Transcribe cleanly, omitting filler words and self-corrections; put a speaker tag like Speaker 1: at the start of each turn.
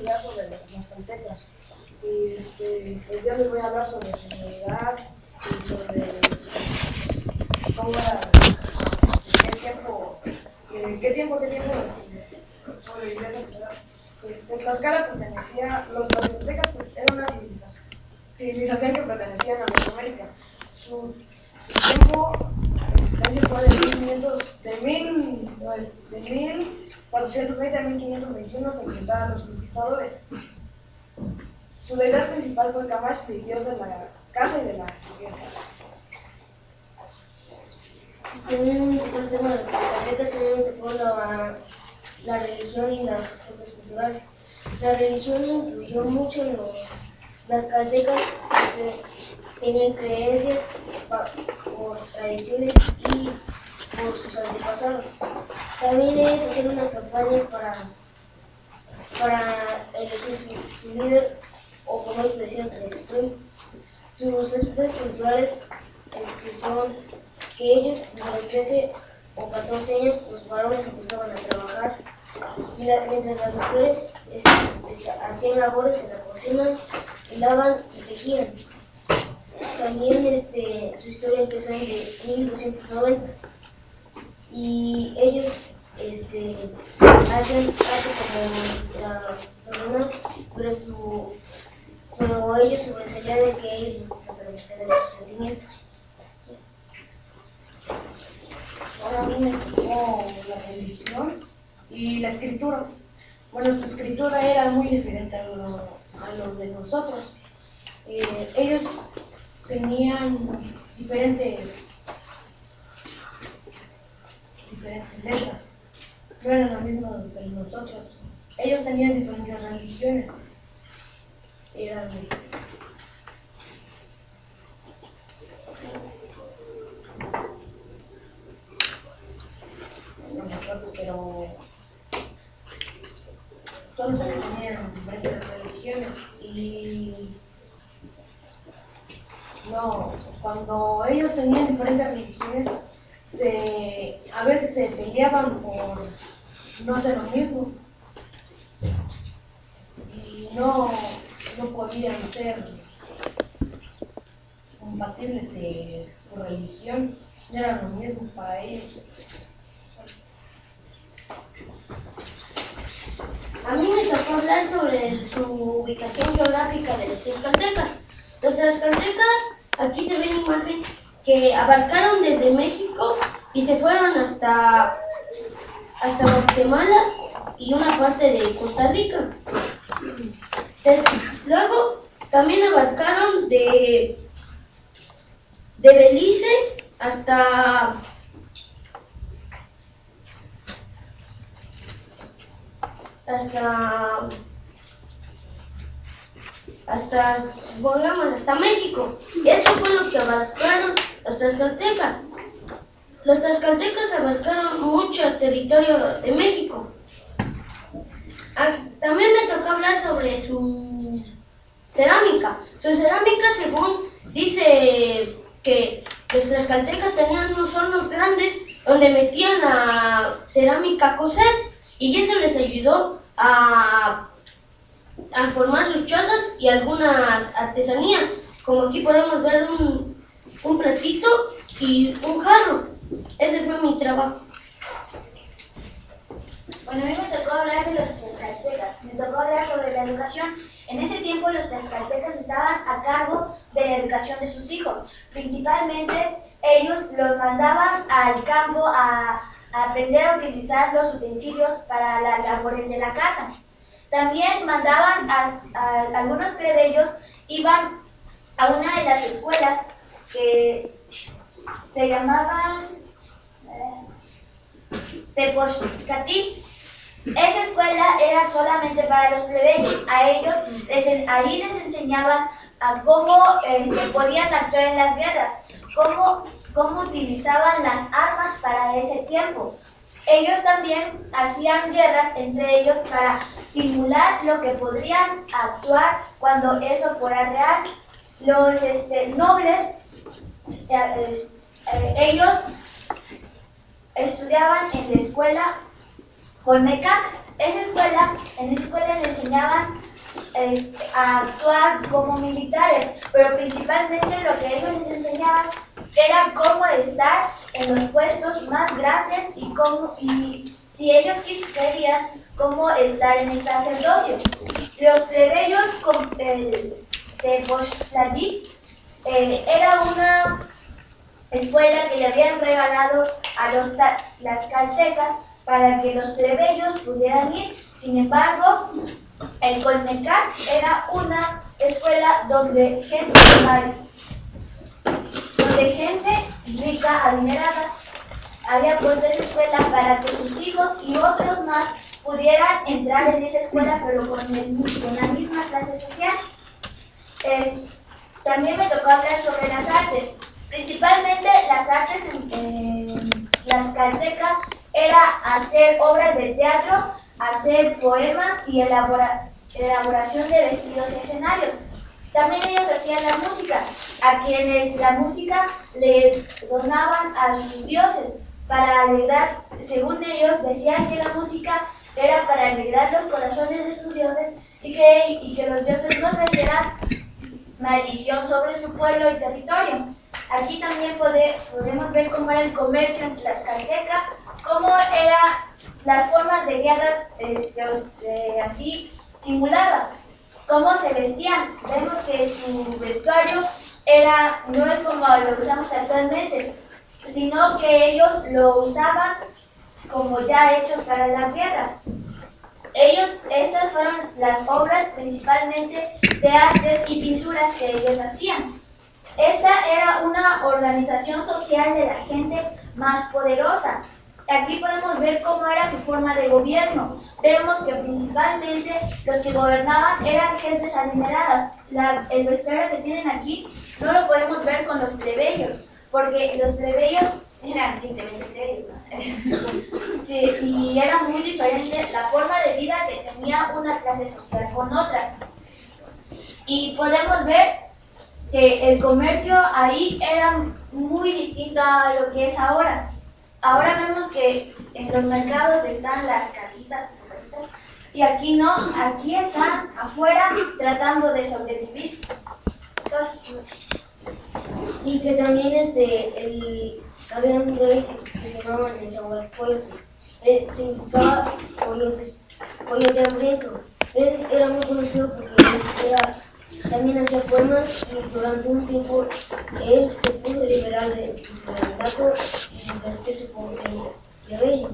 Speaker 1: estudiar sobre las mazcaltecas. Y el día les voy a hablar sobre su realidad y sobre cómo era, qué tiempo sobrevivió esa ciudad. Tlaxcala pertenecía, los tlaxcaltecas eran una civilización que pertenecía a Mesoamérica. Su tiempo fue de 1420 a 1521 se enfrentaron a los conquistadores. Su deidad principal fue Camaxtli, dios de la caza y de la guerra.
Speaker 2: También un poco el tema de los tlaxcaltecas, se me tocó la religión y las fuentes culturales. La religión incluyó mucho los tlaxcaltecas porque tenían creencias por tradiciones y por sus antepasados. También ellos hacían unas campañas para elegir su líder, o como ellos decían, el supremo. Sus fuentes culturales son que ellos, desde los 13 o 14 años, los varones empezaban a trabajar, mientras las mujeres hacían labores en la cocina, hilaban y tejían. También su historia empezó en 1290 y ellos hacen como las personas, pero ellos sobresalían de que ellos no transmiten sus sentimientos.
Speaker 1: Ahora a mí me tocó la religión y la escritura. Bueno, su escritura era muy diferente a lo de nosotros. Ellos tenían diferentes letras, no eran lo mismo que nosotros. Ellos tenían diferentes religiones. Eran no me acuerdo, pero todos tenían diferentes religiones y no, cuando ellos tenían diferentes religiones, a veces se peleaban por no hacer lo mismo y no podían ser compatibles de su religión, no eran lo mismo para ellos.
Speaker 2: A mí me tocó hablar sobre su ubicación geográfica de los tlaxcaltecas. Los tlaxcaltecas, aquí se ve la imagen, que abarcaron desde México y se fueron hasta Guatemala y una parte de Costa Rica. Luego también abarcaron de Belice hasta México. Eso fue lo que abarcaron los tlaxcaltecas. Los tlaxcaltecas abarcaron mucho territorio de México. También me tocó hablar sobre su cerámica. Su cerámica, según dice que los tlaxcaltecas tenían unos hornos grandes donde metían la cerámica a cocer y eso les ayudó a formar sus chozas y algunas artesanías, como aquí podemos ver un platito y un jarro. Ese fue mi trabajo.
Speaker 3: Bueno, a mí me tocó hablar de los tlaxcaltecas, me tocó hablar sobre la educación. En ese tiempo los tlaxcaltecas estaban a cargo de la educación de sus hijos. Principalmente ellos los mandaban al campo a aprender a utilizar los utensilios para las labores de la casa. También mandaban a algunos plebeyos, iban a una de las escuelas que se llamaban Tepozcatl. Esa escuela era solamente para los plebeyos. A ellos ahí les enseñaban a cómo podían actuar en las guerras, cómo utilizaban las armas para ese tiempo. Ellos también hacían guerras entre ellos para simular lo que podrían actuar cuando eso fuera real. Los nobles, ellos estudiaban en la escuela Olmecac. en esa escuela les enseñaban a actuar como militares, pero principalmente lo que ellos les enseñaban era cómo estar en los puestos más grandes y si ellos querían, cómo estar en el sacerdocio. Los plebeyos de Boschladí era una escuela que le habían regalado a las caltecas para que los plebeyos pudieran ir. Sin embargo, el Colmecar era una escuela donde gente rica, adinerada, había puesto esa escuela para que sus hijos y otros más pudieran entrar en esa escuela, pero con la misma clase social. También me tocó hablar sobre las artes. Principalmente las artes en las caltecas era hacer obras de teatro, hacer poemas y elaboración de vestidos y escenarios. También ellos hacían la música, a quienes la música les donaban a sus dioses para alegrar, según ellos decían que la música era para alegrar los corazones de sus dioses y que los dioses no trajeran maldición sobre su pueblo y territorio. Aquí también podemos ver cómo era el comercio en Tlaxcalteca, cómo eran las formas de guerras así simuladas, cómo se vestían. Vemos que su vestuario no es como lo usamos actualmente, sino que ellos lo usaban como ya hechos para las guerras. Estas fueron las obras principalmente de artes y pinturas que ellos hacían. Esta era una organización social de la gente más poderosa. Aquí podemos ver cómo era su forma de gobierno. Vemos que principalmente los que gobernaban eran gentes adineradas. El vestuario que tienen aquí no lo podemos ver con los plebeyos, porque los plebeyos eran simplemente plebeyos, ¿no? Sí, y era muy diferente la forma de vida que tenía una clase social con otra. Y podemos ver que el comercio ahí era muy distinto a lo que es ahora. Ahora vemos que en los mercados están las casitas y aquí no, aquí están afuera tratando de sobrevivir.
Speaker 2: Y que también había un rey que se llamaba Nezahualcóyotl. Significaba coyote hambriento. Él era muy conocido porque también hacía poemas y durante un tiempo él se pudo liberar de su mandato y vestirse como plebeyo.